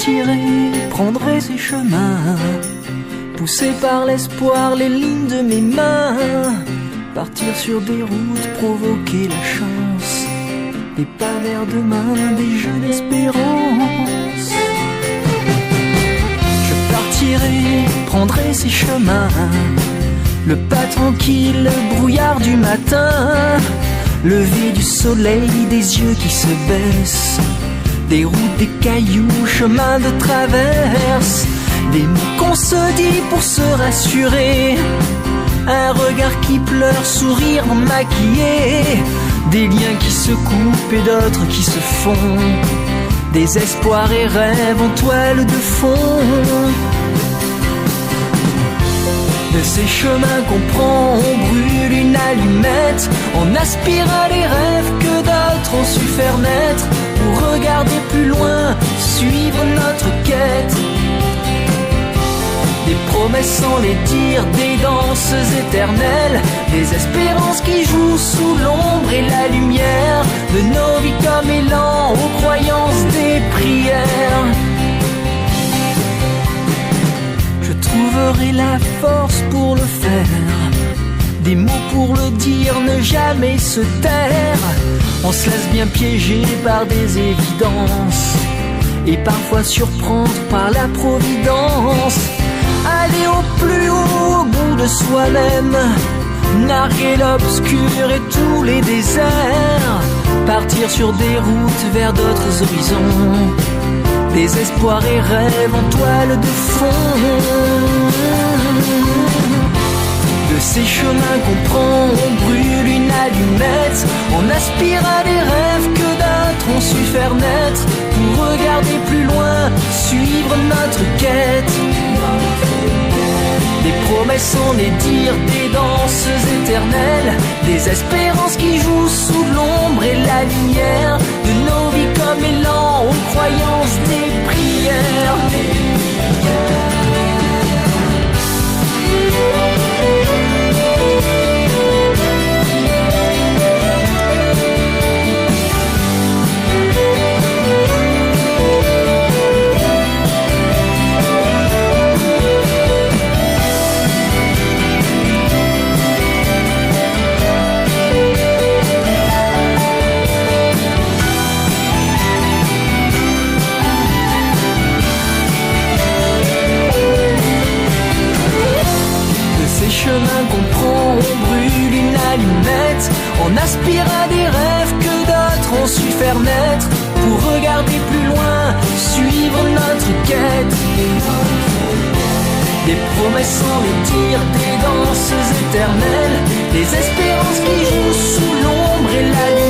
partirai, prendrai ces chemins, poussé par l'espoir, les lignes de mes mains. Partir sur des routes, provoquer la chance, et pas vers demain, des jeux d'espérance. Je partirai, prendrai ces chemins, le pas tranquille, le brouillard du matin, lever du soleil, des yeux qui se baissent, des routes, des cailloux, chemins de traverse, des mots qu'on se dit pour se rassurer, un regard qui pleure, sourire maquillé, des liens qui se coupent et d'autres qui se font, des espoirs et rêves en toile de fond. De ces chemins qu'on prend, on brûle une allumette, on aspire à des rêves que d'autres ont su faire naître, pour regarder plus loin, suivre notre quête. Des promesses sans les dire, des danses éternelles, des espérances qui jouent sous l'ombre et la lumière, de nos vies comme élan aux croyances des prières. Je trouverai la force pour le faire, des mots pour le dire, ne jamais se taire. On se laisse bien piéger par des évidences, et parfois surprendre par la providence. Aller au plus haut, au bout de soi-même, narguer l'obscur et tous les déserts, partir sur des routes vers d'autres horizons, des espoirs et rêves en toile de fond. De ces chemins qu'on prend, on brûle une allumette, on aspire à des rêves que d'autres ont su faire naître, pour regarder plus loin, suivre notre quête. Des promesses sans les dire, des danses éternelles, des espérances qui jouent sous l'ombre et la lumière, de nos vies comme élan aux croyances des prières. Chemin qu'on prend, on brûle une allumette, on aspire à des rêves que d'autres ont su faire naître, pour regarder plus loin, suivre notre quête. Des promesses sans les dire, des danses éternelles, des espérances qui jouent sous l'ombre et la lumière.